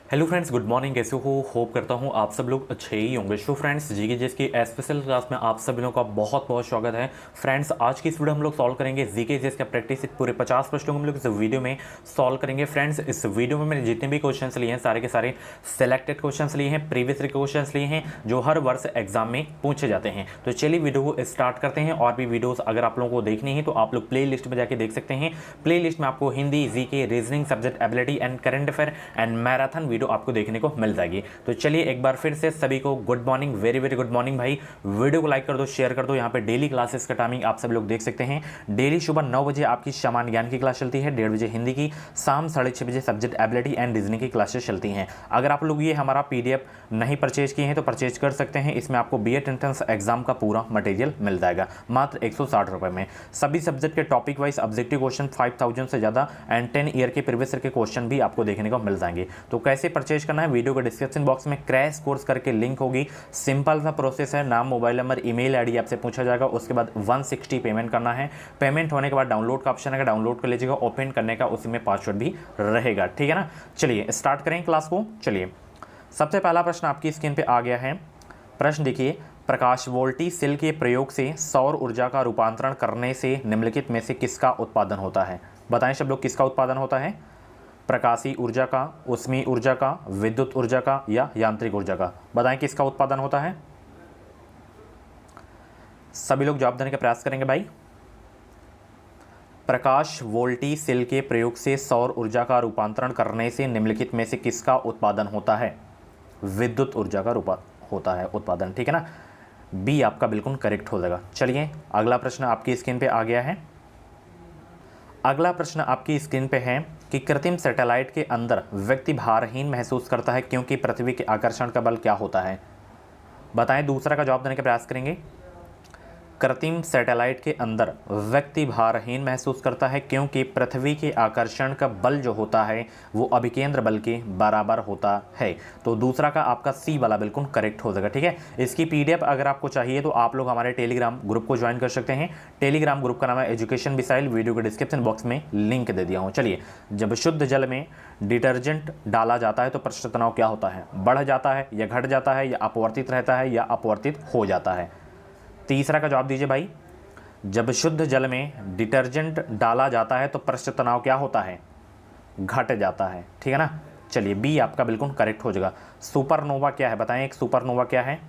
Hello friends, good morning. कैसे हो? Hope करता हूँ आप सब लोग अच्छे ही होंगे। सो फ्रेंड्स, जीके जिसकी स्पेशल क्लास में आप सभी लोगों का बहुत बहुत स्वागत है। फ्रेंड्स, आज की इस वीडियो हम लोग सॉल्व करेंगे जीके जिस का प्रैक्टिस पूरे 50 प्रश्नों को हम लोग इस वीडियो में सॉल्व करेंगे। फ्रेंड्स, इस वीडियो में मैंने जितने भी क्वेश्चन लिए हैं सारे के सारे सेलेक्टेड क्वेश्चन लिए हैं, प्रीवियस क्वेश्चन लिए हैं जो हर वर्ष एग्जाम में पूछे जाते हैं। तो चलिए वीडियो को स्टार्ट करते हैं। और भी वीडियोस अगर आप लोगों को देखनी है तो आप लोग प्ले लिस्ट में जाके देख सकते हैं। प्ले लिस्ट में आपको Hindi, GK, reasoning, subject ability and current affair and marathon video आपको देखने को मिल जाएगी। तो चलिए एक बार फिर से सभी को good morning, very very good morning भाई। वीडियो को लाइक कर दो, शेयर कर दो। यहाँ पे डेली क्लासेस का टाइमिंग आप सब लोग देख सकते हैं। डेली सुबह 9 बजे आपकी सामान्य ज्ञान की क्लास चलती है, 1:30 बजे हिंदी की, शाम 6:30 बजे सब्जेक्ट एबिलिटी एंड रीजनिंग की क्लासेस चलती हैं। अगर आप लोग ये हमारा पीडीएफ नहीं परचेज किए हैं तो परचेज कर सकते हैं। इसमें आपको बीएड एंट्रेंस एग्जाम का पूरा मटेरियल मिल जाएगा मात्र 160 रुपए में। सभी सब्जेक्ट के टॉपिक वाइज ऑब्जेक्टिव क्वेश्चन 5000 से ज्यादा एंड 10 ईयर के प्रीवियस ईयर के क्वेश्चन भी आपको देखने को मिल जाएंगे। तो कैसे परचेज करना है, वीडियो के डिस्क्रिप्शन बॉक्स में क्रैश कोर्स करके लिंक होगी। सिंपल सा प्रोसेस है, नाम, मोबाइल नंबर, ईमेल आईडी आपसे पूछा जाएगा। उसके बाद 160 पेमेंट करना है। पेमेंट होने के बाद डाउनलोड का ऑप्शन है, डाउनलोड कर लीजिएगा। ओपन करने का उसी में पासवर्ड भी रहेगा, ठीक है ना। चलिए स्टार्ट करें क्लास को। चलिए सबसे पहला प्रश्न आपकी स्क्रीन पे आ गया है। प्रश्न देखिए, प्रकाश वोल्टी सेल के प्रयोग से सौर ऊर्जा का रूपांतरण करने से निम्नलिखित में से किसका उत्पादन होता है? बताएं सब लोग, किसका उत्पादन होता है? प्रकाशीय ऊर्जा का, ऊष्मीय ऊर्जा का, विद्युत ऊर्जा का या यांत्रिक ऊर्जा का? बताएं किसका उत्पादन होता है। सभी लोग जवाब देने का प्रयास करेंगे भाई। प्रकाश वोल्टी सेल के प्रयोग से सौर ऊर्जा का रूपांतरण करने से निम्नलिखित में से किसका उत्पादन होता है? विद्युत ऊर्जा का होता है उत्पादन, ठीक है ना। बी आपका बिल्कुल करेक्ट हो जाएगा। चलिए अगला प्रश्न आपकी स्क्रीन पे आ गया है। अगला प्रश्न आपकी स्क्रीन पे है कि कृत्रिम सैटेलाइट के अंदर व्यक्ति भारहीन महसूस करता है क्योंकि पृथ्वी के आकर्षण का बल क्या होता है? बताएं, दूसरा का जवाब देने का प्रयास करेंगे। कृत्रिम सैटेलाइट के अंदर व्यक्ति भारहीन महसूस करता है क्योंकि पृथ्वी के आकर्षण का बल जो होता है वो अभिकेंद्र बल के बराबर होता है। तो दूसरा का आपका सी वाला बिल्कुल करेक्ट हो जाएगा, ठीक है। इसकी पीडीएफ अगर आपको चाहिए तो आप लोग हमारे टेलीग्राम ग्रुप को ज्वाइन कर सकते हैं। टेलीग्राम ग्रुप का नाम है एजुकेशन मिसाइल, वीडियो के डिस्क्रिप्शन बॉक्स में लिंक दे दिया हूँ। चलिए, जब शुद्ध जल में डिटर्जेंट डाला जाता है तो पृष्ठ तनाव क्या होता है? बढ़ जाता है या घट जाता है या अपवर्तित रहता है या अपवर्तित हो जाता है? तीसरा का जवाब दीजिए भाई। जब शुद्ध जल में डिटर्जेंट डाला जाता है तो पृष्ठ तनाव क्या होता है? घट जाता है, ठीक है ना। चलिए बी आपका बिल्कुल करेक्ट हो जाएगा। सुपरनोवा क्या है? बताएं, एक सुपरनोवा क्या है?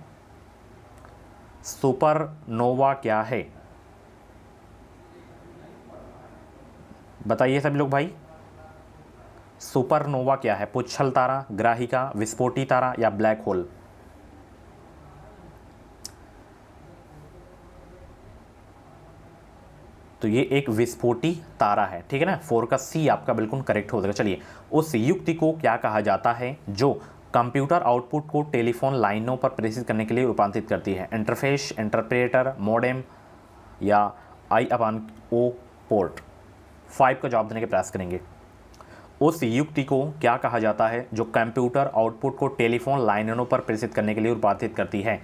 सुपरनोवा क्या है? बताइए सभी लोग भाई, सुपरनोवा क्या है? पुच्छल तारा, ग्राहिका, विस्फोटी तारा या ब्लैक होल? तो ये एक विस्फोटी तारा है, ठीक है ना। 4 का सी आपका बिल्कुल करेक्ट हो जाएगा। चलिए, उस युक्ति को क्या कहा जाता है जो कंप्यूटर आउटपुट को टेलीफोन लाइनों पर प्रेषित करने के लिए रूपांतरित करती है? इंटरफेस, इंटरप्रेटर, मॉडेम या I/O पोर्ट? 5 का जवाब देने का प्रयास करेंगे। उस युक्ति को क्या कहा जाता है जो कंप्यूटर आउटपुट को टेलीफोन लाइनों पर प्रेषित करने के लिए रूपांतरित करती है?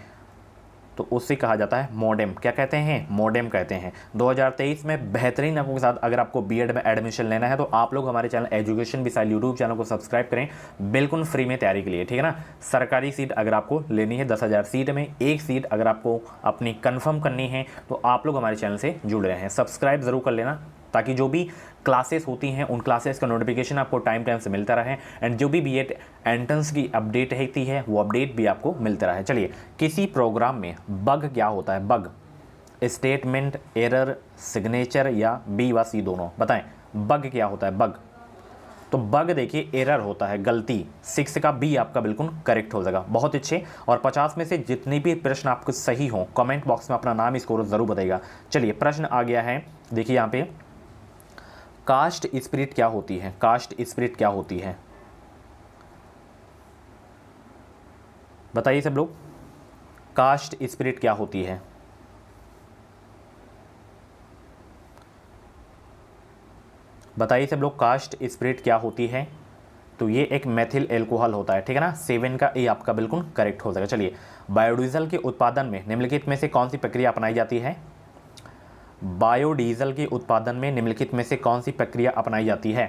तो उससे कहा जाता है मॉडेम। क्या कहते हैं? मॉडेम कहते हैं। 2023 में बेहतरीन अंकों के साथ अगर आपको बीएड में एडमिशन लेना है तो आप लोग हमारे channel education missile YouTube channel को सब्सक्राइब करें, बिल्कुल फ्री में तैयारी के लिए, ठीक है ना। सरकारी सीट अगर आपको लेनी है 10,000 सीट में एक सीट अगर आपको अपनी कन्फर्म करनी है तो आप लोग हमारे चैनल से जुड़ रहे हैं। सब्सक्राइब जरूर कर लेना ताकि जो भी क्लासेस होती हैं उन क्लासेस का नोटिफिकेशन आपको टाइम टाइम से मिलता रहे एंड जो भी बीएड एंट्रेंस की अपडेट रहती है वो अपडेट भी आपको मिलता रहे। चलिए, किसी प्रोग्राम में बग क्या होता है? बग स्टेटमेंट एरर, सिग्नेचर या बी व सी दोनों? बताएं, बग क्या होता है? बग तो बग देखिए एरर होता है, गलती। 6 का बी आपका बिल्कुल करेक्ट हो जाएगा। बहुत अच्छे। और 50 में से जितने भी प्रश्न आपको सही हो कमेंट बॉक्स में अपना नाम स्कोर जरूर बताइएगा। चलिए प्रश्न आ गया है, देखिए यहाँ पे, कास्ट स्पिरिट क्या होती है? कास्ट स्पिरिट क्या होती है? बताइए सब लोग, कास्ट स्पिरिट क्या होती है? बताइए सब लोग, कास्ट स्पिरिट क्या होती है? तो ये एक मेथिल एल्कोहल होता है, ठीक है ना। 7 का ए आपका बिल्कुल करेक्ट हो जाएगा। चलिए, बायोडीजल के उत्पादन में निम्नलिखित में से कौन सी प्रक्रिया अपनाई जाती है? बायोडीजल के उत्पादन में निम्नलिखित में से कौन सी प्रक्रिया अपनाई जाती है?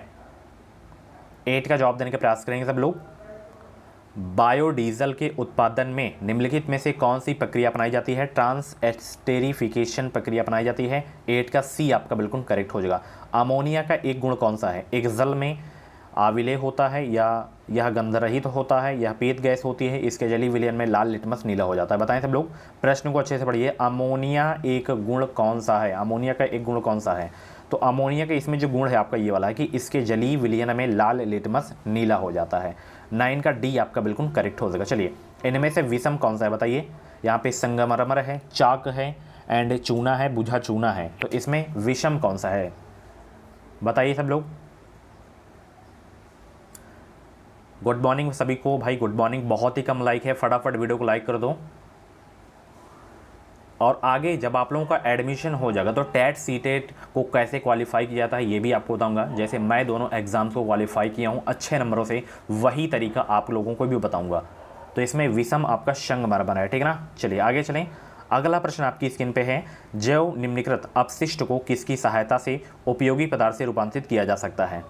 8 का जवाब देने का प्रयास करेंगे सब लोग। बायोडीजल के उत्पादन में निम्नलिखित में से कौन सी प्रक्रिया अपनाई जाती है? ट्रांसएस्टेरिफिकेशन प्रक्रिया अपनाई जाती है। 8 का सी आपका बिल्कुल करेक्ट हो जाएगा। अमोनिया का एक गुण कौन सा है? एक जल में आविलेय होता है, या यह गंधरहित होता है, यह पीत गैस होती है, इसके जलीय विलयन में लाल लिटमस नीला हो जाता है। बताएं सब लोग, प्रश्न को अच्छे से पढ़िए। अमोनिया एक गुण कौन सा है? अमोनिया का एक गुण कौन सा है? तो अमोनिया का इसमें जो गुण है आपका ये वाला है कि इसके जलीय विलयन में लाल लिटमस नीला हो जाता है। 9 का डी आपका बिल्कुल करेक्ट हो जाएगा। चलिए, इनमें से विषम कौन सा है बताइए? यहाँ पे संगमरमर है, चाक है एंड चूना है, बुझा चूना है। तो इसमें विषम कौन सा है बताइए सब लोग। गुड मॉर्निंग सभी को भाई, गुड मॉर्निंग। बहुत ही कम लाइक है, फटाफट वीडियो को लाइक कर दो। और आगे जब आप लोगों का एडमिशन हो जाएगा तो टेट सीटेट को कैसे क्वालिफाई किया जाता है ये भी आपको बताऊंगा। जैसे मैं दोनों एग्जाम्स को क्वालिफाई किया हूँ अच्छे नंबरों से, वही तरीका आप लोगों को भी बताऊंगा। तो इसमें विषम आपका संगमरमर है, ठीक है ना। चलिए आगे चलें। अगला प्रश्न आपकी स्क्रीन पे है, जैव निम्नलिखित अपशिष्ट को किसकी सहायता से उपयोगी पदार्थ से रूपांतरित किया जा सकता है?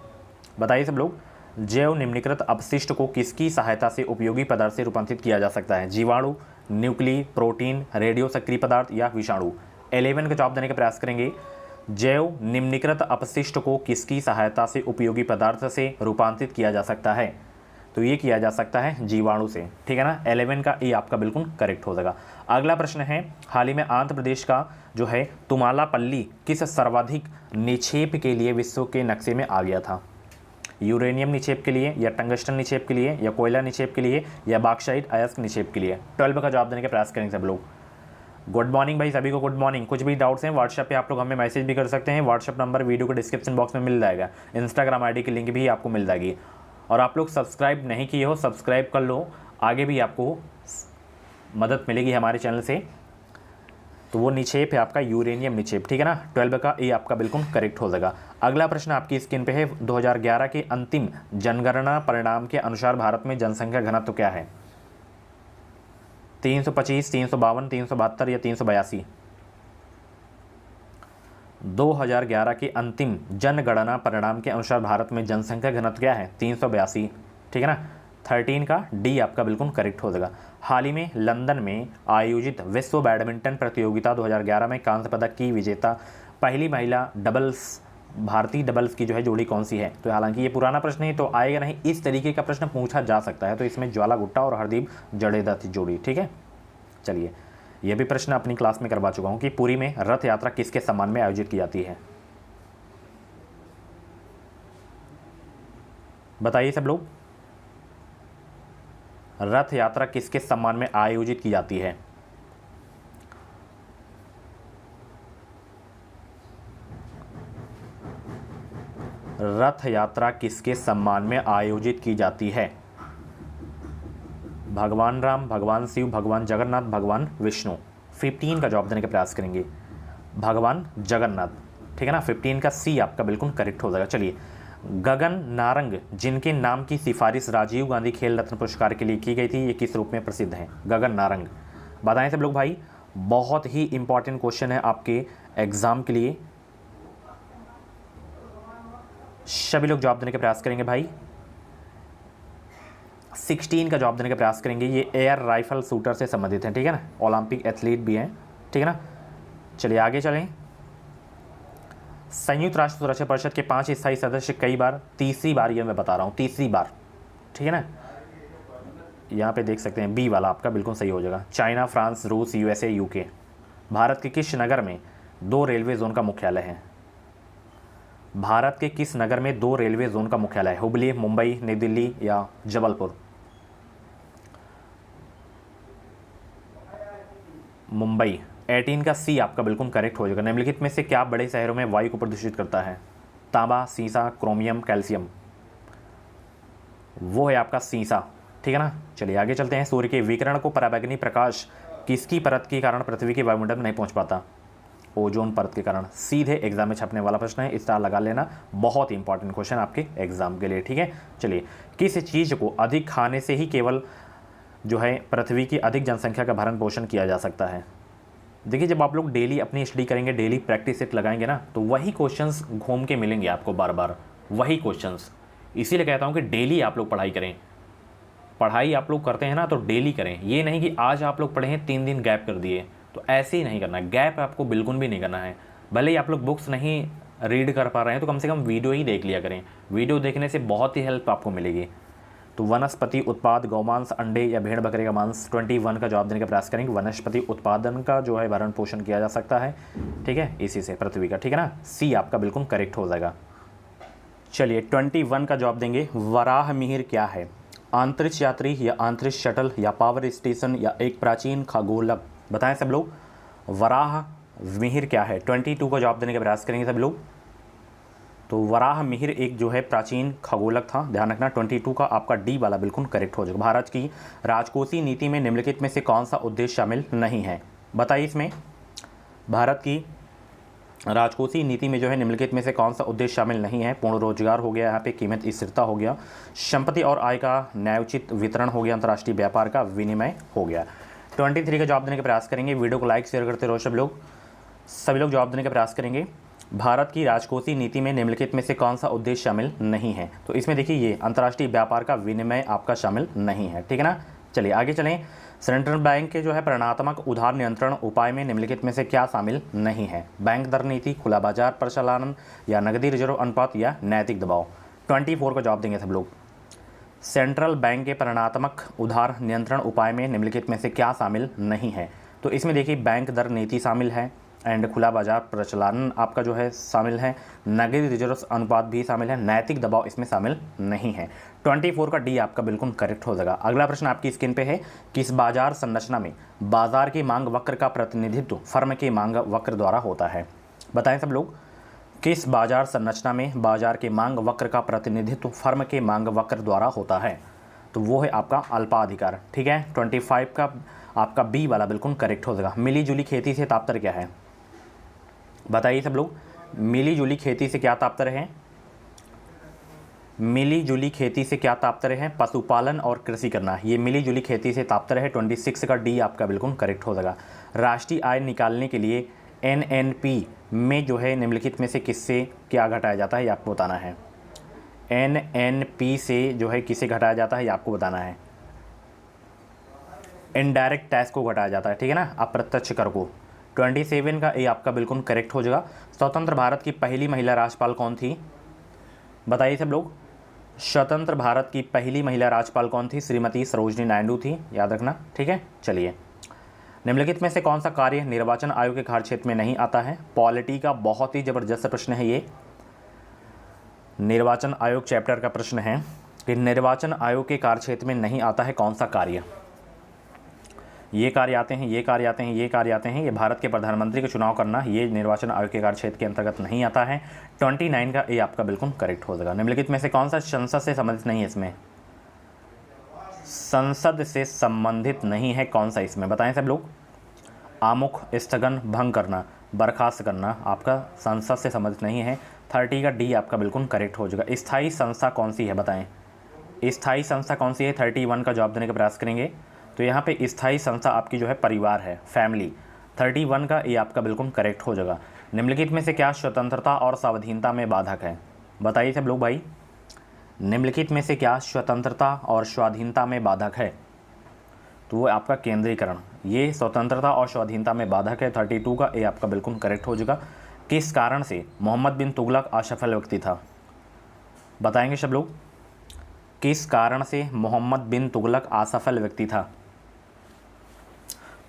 बताइए सब लोग, जैव निम्नलिखित अपशिष्ट को किसकी सहायता से उपयोगी पदार्थ से रूपांतरित किया जा सकता है? जीवाणु, न्यूक्ली, प्रोटीन, रेडियो सक्रिय पदार्थ या विषाणु? 11 का जवाब देने का प्रयास करेंगे। जैव निम्नलिखित अपशिष्ट को किसकी सहायता से उपयोगी पदार्थ से रूपांतरित किया जा सकता है? तो ये किया जा सकता है जीवाणु से, ठीक है ना। 11 का ए आपका बिल्कुल करेक्ट हो जाएगा। अगला प्रश्न है, हाल ही में आंध्र प्रदेश का जो है तुमालापल्ली किस सर्वाधिक निक्षेप के लिए विश्व के नक्शे में आ गया था? यूरेनियम निक्षेप के लिए, या टंगस्टन निक्षेप के लिए, या कोयला निक्षेप के लिए, या बॉक्साइट अयस्क निक्षेप के लिए? 12 का जवाब देने का प्रयास करेंगे सब लोग। गुड मॉर्निंग भाई सभी को, गुड मॉर्निंग। कुछ भी डाउट्स हैं व्हाट्सएप पे आप लोग हमें मैसेज भी कर सकते हैं। व्हाट्सएप नंबर वीडियो के डिस्क्रिप्शन बॉक्स में मिल जाएगा। इंस्टाग्राम आईडी की लिंक भी आपको मिल जाएगी। और आप लोग सब्सक्राइब नहीं किए हो, सब्सक्राइब कर लो, आगे भी आपको मदद मिलेगी हमारे चैनल से। तो वो निक्षेप है आपका यूरेनियम निक्षेप, ठीक है ना। 12 का ए आपका बिल्कुल करेक्ट हो जाएगा। अगला प्रश्न आपकी स्क्रीन पे है, 2011 के अंतिम जनगणना परिणाम के अनुसार भारत में जनसंख्या घनत्व क्या है? 325, 352, 372 या 382? 2011 के अंतिम जनगणना परिणाम के अनुसार भारत में जनसंख्या घनत्व क्या है? 382, ठीक है ना। 13 का डी आपका बिल्कुल करेक्ट हो जाएगा। हाल ही में लंदन में आयोजित विश्व बैडमिंटन प्रतियोगिता 2011 में कांस्य पदक की विजेता पहली महिला डबल्स, भारतीय डबल्स की जो है जोड़ी कौन सी है? तो हालांकि ये पुराना प्रश्न है तो आएगा नहीं, इस तरीके का प्रश्न पूछा जा सकता है। तो इसमें ज्वाला गुट्टा और हरदीप जडेजा की जोड़ी, ठीक है। चलिए, यह भी प्रश्न अपनी क्लास में करवा चुका हूँ कि पुरी में रथ यात्रा किसके सम्मान में आयोजित की जाती है? बताइए सब लोग, रथ यात्रा किसके सम्मान में आयोजित की जाती है? रथ यात्रा किसके सम्मान में आयोजित की जाती है? भगवान राम, भगवान शिव, भगवान जगन्नाथ, भगवान विष्णु? 15 का जवाब देने का प्रयास करेंगे, भगवान जगन्नाथ, ठीक है ना। 15 का सी आपका बिल्कुल करेक्ट हो जाएगा। चलिए, गगन नारंग जिनके नाम की सिफारिश राजीव गांधी खेल रत्न पुरस्कार के लिए की गई थी, ये किस रूप में प्रसिद्ध है? गगन नारंग, बताएं सब लोग भाई। बहुत ही इंपॉर्टेंट क्वेश्चन है आपके एग्जाम के लिए, सभी लोग जवाब देने का प्रयास करेंगे भाई। 16 का जवाब देने का प्रयास करेंगे। ये एयर राइफल शूटर से संबंधित है, ठीक है ना। ओलंपिक एथलीट भी हैं, ठीक है ना। चलिए आगे चलें। संयुक्त राष्ट्र सुरक्षा परिषद के 5 स्थायी सदस्य कई बार, तीसरी बार, ये मैं बता रहा हूँ तीसरी बार, ठीक है ना। यहाँ पे देख सकते हैं बी वाला आपका बिल्कुल सही हो जाएगा। चाइना, फ्रांस, रूस, यूएसए, यूके। भारत के किस नगर में 2 रेलवे जोन का मुख्यालय है? भारत के किस नगर में 2 रेलवे जोन का मुख्यालय है? हुबली, मुंबई, नई दिल्ली या जबलपुर? मुंबई। 18 का सी आपका बिल्कुल करेक्ट हो जाएगा। निम्नलिखित में से क्या बड़े शहरों में वायु को प्रदूषित करता है? तांबा, सीसा, क्रोमियम, कैल्शियम? वो है आपका सीसा, ठीक है ना। चलिए आगे चलते हैं। सूर्य के विकिरण को पराबैंगनी प्रकाश किसकी परत के कारण पृथ्वी के वायुमंडल में नहीं पहुंच पाता? ओजोन परत के कारण। सीधे एग्जाम में छपने वाला प्रश्न है, इस तरह लगा लेना, बहुत इंपॉर्टेंट क्वेश्चन आपके एग्जाम के लिए, ठीक है। चलिए, किस चीज़ को अधिक खाने से ही केवल जो है पृथ्वी की अधिक जनसंख्या का भरण पोषण किया जा सकता है? देखिए, जब आप लोग डेली अपनी स्टडी करेंगे, डेली प्रैक्टिस सेट लगाएंगे ना, तो वही क्वेश्चंस घूम के मिलेंगे आपको बार बार, वही क्वेश्चंस। इसीलिए कहता हूँ कि डेली आप लोग पढ़ाई करें। पढ़ाई आप लोग करते हैं ना तो डेली करें, ये नहीं कि आज आप लोग पढ़े हैं 3 दिन गैप कर दिए, तो ऐसे ही नहीं करना है। गैप आपको बिल्कुल भी नहीं करना है। भले ही आप लोग बुक्स नहीं रीड कर पा रहे हैं तो कम से कम वीडियो ही देख लिया करें, वीडियो देखने से बहुत ही हेल्प आपको मिलेगी। तो वनस्पति उत्पाद, गौमांस, अंडे या भेड़ बकरे का मांस, 21 का जवाब देने का प्रयास करेंगे। वनस्पति उत्पादन का जो है भरण पोषण किया जा सकता है, ठीक है, इसी से पृथ्वी का, ठीक है ना। सी आपका बिल्कुल करेक्ट हो जाएगा। चलिए 21 का जवाब देंगे। वराह मिहिर क्या है? अंतरिक्ष यात्री या अंतरिक्ष शटल या पावर स्टेशन या एक प्राचीन खगोलक? बताएं सब लोग, वराह मिहिर क्या है? 22 का जवाब देने का प्रयास करेंगे सब लोग। तो वराह मिहिर एक जो है प्राचीन खगोलक था, ध्यान रखना। 22 का आपका डी वाला बिल्कुल करेक्ट हो जाएगा। भारत की राजकोषीय नीति में निम्नलिखित में से कौन सा उद्देश्य शामिल नहीं है? बताइए इसमें भारत की राजकोषीय नीति में जो है निम्नलिखित में से कौन सा उद्देश्य शामिल नहीं है? पूर्ण रोजगार हो गया, यहाँ पे कीमत स्थिरता हो गया, संपत्ति और आय का न्यायोचित वितरण हो गया, अंतर्राष्ट्रीय व्यापार का विनिमय हो गया। 23 का जवाब देने का प्रयास करेंगे। वीडियो को लाइक शेयर करते रहो सभी लोग जवाब देने का प्रयास करेंगे। भारत की राजकोषीय नीति में निम्नलिखित में से कौन सा उद्देश्य शामिल नहीं है? तो इसमें देखिए ये अंतर्राष्ट्रीय व्यापार का विनिमय आपका शामिल नहीं है, ठीक है ना। चलिए आगे चलें। सेंट्रल बैंक के जो है परिणात्मक उधार नियंत्रण उपाय में निम्नलिखित में से क्या शामिल नहीं है? बैंक दर नीति, खुला बाजार प्रचलन या नकदी रिजर्व अनुपात या नैतिक दबाव? 24 का जवाब देंगे सब लोग। सेंट्रल बैंक के परिणात्मक उधार नियंत्रण उपाय में निम्नलिखित में से क्या शामिल नहीं है? तो इसमें देखिए बैंक दर नीति शामिल है एंड खुला बाजार प्रचलन आपका जो है शामिल है, नकदी रिजर्व अनुपात भी शामिल है, नैतिक दबाव इसमें शामिल नहीं है। 24 का डी आपका बिल्कुल करेक्ट हो जाएगा। अगला प्रश्न आपकी स्क्रीन पे है, किस बाजार संरचना में बाजार की मांग वक्र का प्रतिनिधित्व फर्म के मांग वक्र द्वारा होता है? बताएं सब लोग, किस बाजार संरचना में बाजार के मांग वक्र का प्रतिनिधित्व फर्म के मांग वक्र द्वारा होता है? तो वो है आपका अल्पाधिकार, ठीक है। 25 का आपका बी वाला बिल्कुल करेक्ट हो जाएगा। मिली जुली खेती से तात्पर्य क्या है? बताइए सब लोग, मिली जुली खेती से क्या तात्पर्य है? मिली जुली खेती से क्या तात्पर्य है? पशुपालन और कृषि करना, ये मिली जुली खेती से तात्पर्य है। 26 का डी आपका बिल्कुल करेक्ट हो जाएगा। राष्ट्रीय आय निकालने के लिए एनएनपी में जो है निम्नलिखित में से किससे क्या घटाया जाता है, ये आपको बताना है। एनएनपी से जो है किसे घटाया जाता है, ये आपको बताना है। इनडायरेक्ट टैक्स को घटाया जाता है, ठीक है ना, अप्रत्यक्ष कर को। 27 का ए आपका बिल्कुल करेक्ट हो जाएगा। स्वतंत्र भारत की पहली महिला राज्यपाल कौन थी? बताइए सब लोग, स्वतंत्र भारत की पहली महिला राज्यपाल कौन थी? श्रीमती सरोजिनी नायडू थी, याद रखना, ठीक है। चलिए, निम्नलिखित में से कौन सा कार्य निर्वाचन आयोग के कार्यक्षेत्र में नहीं आता है? पॉलिटी का बहुत ही जबरदस्त प्रश्न है ये, निर्वाचन आयोग चैप्टर का प्रश्न है कि निर्वाचन आयोग के कार्यक्षेत्र में नहीं आता है कौन सा कार्य? ये कार्य आते हैं, ये कार्य आते हैं, ये कार्य आते हैं। ये भारत के प्रधानमंत्री का चुनाव करना, ये निर्वाचन आयोग के कार्यक्षेत्र के अंतर्गत नहीं आता है। 29 का ए आपका बिल्कुल करेक्ट हो जाएगा। निम्नलिखित में से कौन सा संसद से संबंधित नहीं है? इसमें संसद से संबंधित नहीं है कौन सा इसमें? बताएं सब लोग। आमुख, स्थगन, भंग करना, बर्खास्त करना आपका संसद से संबंधित नहीं है। 30 का डी आपका बिल्कुल करेक्ट हो जाएगा। स्थायी संस्था कौन सी है? बताएं, स्थायी संस्था कौन सी है? 31 का जवाब देने का प्रयास करेंगे। तो यहाँ पे स्थायी संस्था आपकी जो है परिवार है, फैमिली। 31 का ये आपका बिल्कुल करेक्ट हो जाएगा। निम्नलिखित में से क्या स्वतंत्रता और स्वाधीनता में बाधक है? बताइए सब लोग भाई, निम्नलिखित में से क्या स्वतंत्रता और स्वाधीनता में बाधक है? तो वो आपका केंद्रीकरण, ये स्वतंत्रता और स्वाधीनता में बाधक है। 32 का ए आपका बिल्कुल करेक्ट हो जाएगा। किस कारण से मोहम्मद बिन तुगलक असफल व्यक्ति था? बताएंगे सब लोग, किस कारण से मोहम्मद बिन तुगलक असफल व्यक्ति था?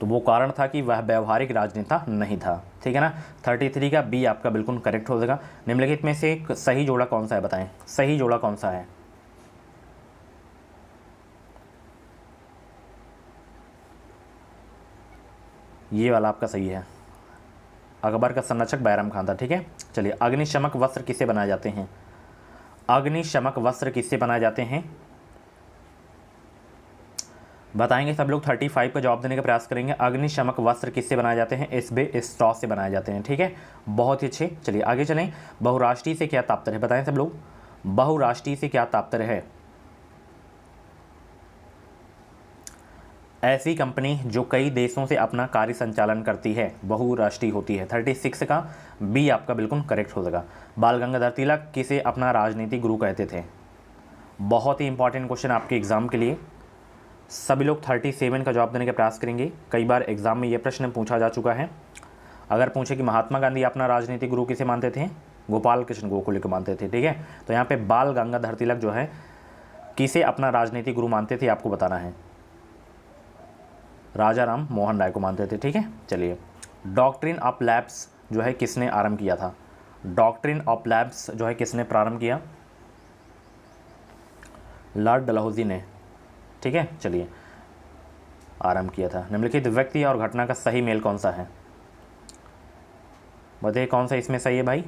तो वो कारण था कि वह व्यवहारिक राजनेता नहीं था, ठीक है ना। 33 का बी आपका बिल्कुल करेक्ट हो जाएगा। निम्नलिखित में से सही जोड़ा कौन सा है? बताएं, सही जोड़ा कौन सा है? ये वाला आपका सही है। अकबर का संरक्षक बैरम खान था, ठीक है। चलिए, अग्निशमक वस्त्र किससे बनाए जाते हैं? अग्निशमक वस्त्र किससे बनाए जाते हैं? बताएंगे सब लोग। 35 का जवाब देने का प्रयास करेंगे। अग्निशमक वस्त्र किससे बनाए जाते हैं? एस्बेस्टॉस से बनाए जाते हैं, ठीक है, बहुत ही अच्छे। चलिए आगे चलें। बहुराष्ट्रीय से क्या तात्पर्य है? बताएं सब लोग, बहुराष्ट्रीय से क्या तात्पर्य है? ऐसी कंपनी जो कई देशों से अपना कार्य संचालन करती है बहुराष्ट्रीय होती है। 36 का बी आपका बिल्कुल करेक्ट हो जाएगा। बाल गंगाधर तिलक किसे अपना राजनीतिक गुरु कहते थे? बहुत ही इंपॉर्टेंट क्वेश्चन आपके एग्जाम के लिए। सभी लोग 37 का जवाब देने का प्रयास करेंगे। कई बार एग्जाम में ये प्रश्न पूछा जा चुका है। अगर पूछे कि महात्मा गांधी अपना राजनीतिक गुरु किसे मानते थे, गोपाल कृष्ण गोखले को मानते थे, ठीक है। तो यहाँ पे बाल गंगाधर तिलक जो है किसे अपना राजनीतिक गुरु मानते थे, आपको बताना है। राजा राम मोहन राय को मानते थे, ठीक है। चलिए, डॉक्ट्रिन ऑफ लैब्स जो है किसने आरंभ किया था? डॉक्ट्रिन ऑफ लैब्स जो है किसने प्रारंभ किया? लॉर्ड डलहौजी ने, ठीक है। चलिए, आरंभ किया था। निम्नलिखित व्यक्ति और घटना का सही मेल कौन सा है? बताइए कौन सा इसमें सही है भाई।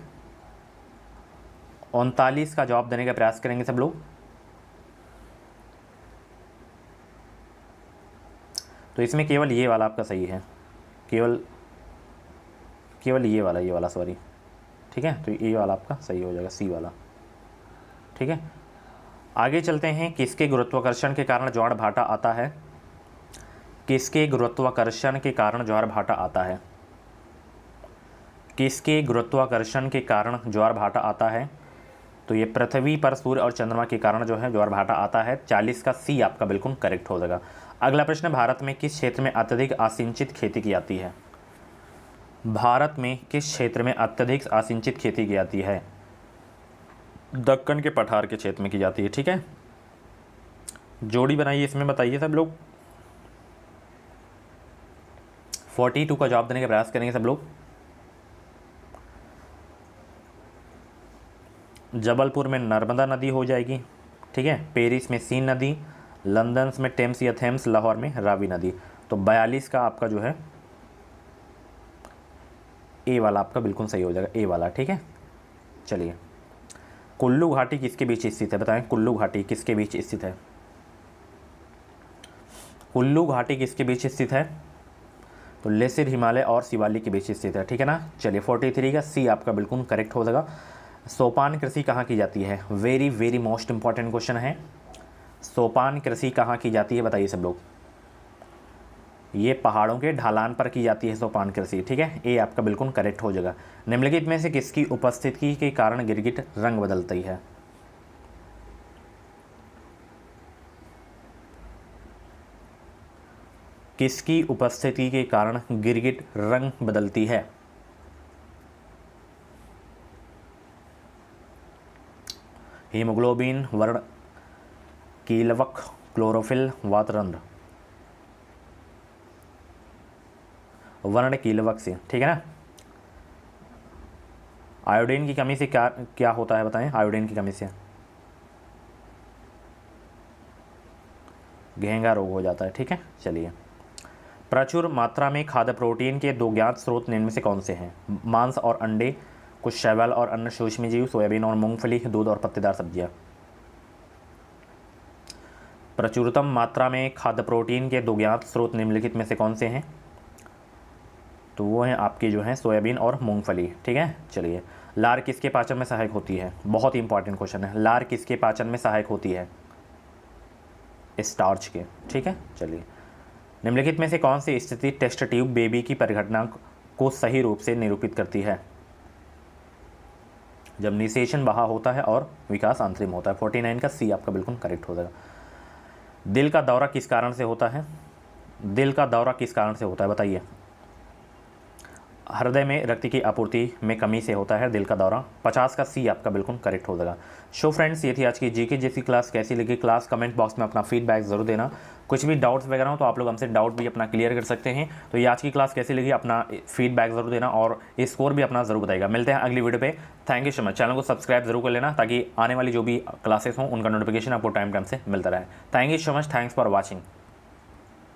39 का जवाब देने का प्रयास करेंगे सब लोग। तो इसमें केवल ये वाला आपका सही है, केवल ये वाला सॉरी, ठीक है। तो ये वाला आपका सही हो जाएगा, सी वाला, ठीक है। आगे चलते हैं। किसके गुरुत्वाकर्षण के कारण ज्वार भाटा आता है? किसके गुरुत्वाकर्षण के कारण ज्वार भाटा आता है? किसके गुरुत्वाकर्षण के कारण ज्वार भाटा आता है? तो ये पृथ्वी पर सूर्य और चंद्रमा के कारण जो है ज्वार भाटा आता है। 40 का सी आपका बिल्कुल करेक्ट हो जाएगा। अगला प्रश्न, भारत में किस क्षेत्र में अत्यधिक असिंचित खेती की जाती है? भारत में किस क्षेत्र में अत्यधिक असिंचित खेती की जाती है? दक्कन के पठार के क्षेत्र में की जाती है, ठीक है। जोड़ी बनाइए इसमें, बताइए सब लोग। 42 का जवाब देने का प्रयास करेंगे सब लोग। जबलपुर में नर्मदा नदी हो जाएगी, ठीक है। पेरिस में सीन नदी, लंदन में टेम्स या थेम्स, लाहौर में रावी नदी। तो 42 का आपका जो है ए वाला आपका बिल्कुल सही हो जाएगा, ए वाला, ठीक है। चलिए, कुल्लू घाटी किसके बीच स्थित है? बताएं, कुल्लू घाटी किसके बीच स्थित है? कुल्लू घाटी किसके बीच स्थित है? तो लेसिर हिमालय और शिवालिक के बीच स्थित है, ठीक है ना। चलिए, 43 का सी आपका बिल्कुल करेक्ट हो जाएगा। सोपान कृषि कहाँ की जाती है? Very very most important question है। सोपान कृषि कहाँ की जाती है, बताइए सब लोग। ये पहाड़ों के ढलान पर की जाती है सोपान कृषि, ठीक है। ए आपका बिल्कुल करेक्ट हो जाएगा। निम्नलिखित में से किसकी उपस्थिति के कारण गिरगिट रंग बदलती है? किसकी उपस्थिति के कारण गिरगिट रंग बदलती है? हीमोग्लोबिन, वर्ण कीलवक, क्लोरोफिल, वातरंध्र। वर्ण कीलवक से, ठीक है ना। आयोडीन की कमी से क्या क्या होता है, बताएं। आयोडीन की कमी से घेंगा रोग हो जाता है, ठीक है। चलिए, प्रचुर मात्रा में खाद्य प्रोटीन के दो ज्ञात स्रोत निम्न में से कौन से हैं? मांस और अंडे, कुछ शैवाल और अन्य सूक्ष्मजीव, सोयाबीन और मूंगफली, दूध और पत्तेदार सब्जियां। प्रचुरतम मात्रा में खाद्य प्रोटीन के दो ज्ञात स्रोत निम्नलिखित में से कौन से हैं? तो वो हैं आपके जो हैं सोयाबीन और मूंगफली, ठीक है। चलिए, लार किसके पाचन में सहायक होती है? बहुत ही इंपॉर्टेंट क्वेश्चन है। लार किसके पाचन में सहायक होती है? स्टार्च के, ठीक है। चलिए, निम्नलिखित में से कौन सी स्थिति टेस्ट ट्यूब बेबी की परिघटना को सही रूप से निरूपित करती है? जब निषेचन बाहा होता है और विकास अंतरिम होता है। 49 का सी आपका बिल्कुल करेक्ट हो जाएगा। दिल का दौरा किस कारण से होता है? दिल का दौरा किस कारण से होता है, बताइए। हृदय में रक्त की आपूर्ति में कमी से होता है दिल का दौरा। 50 का सी आपका बिल्कुल करेक्ट हो जाएगा। सो फ्रेंड्स, ये थी आज की जीके जैसी क्लास। कैसी लगी क्लास, कमेंट बॉक्स में अपना फीडबैक ज़रूर देना। कुछ भी डाउट्स वगैरह हो तो आप लोग हमसे डाउट भी अपना क्लियर कर सकते हैं। तो ये आज की क्लास कैसी लगी, अपना फीडबैक ज़रूर देना और स्कोर भी अपना ज़रूर बताइएगा। मिलते हैं अगली वीडियो पे। Thank you so much. Channel को सब्सक्राइब जरूर कर लेना ताकि आने वाली जो भी क्लासेस हों उनका नोटिफिकेशन आपको टाइम टाइम से मिलता रहे। Thank you so much. Thanks for watching.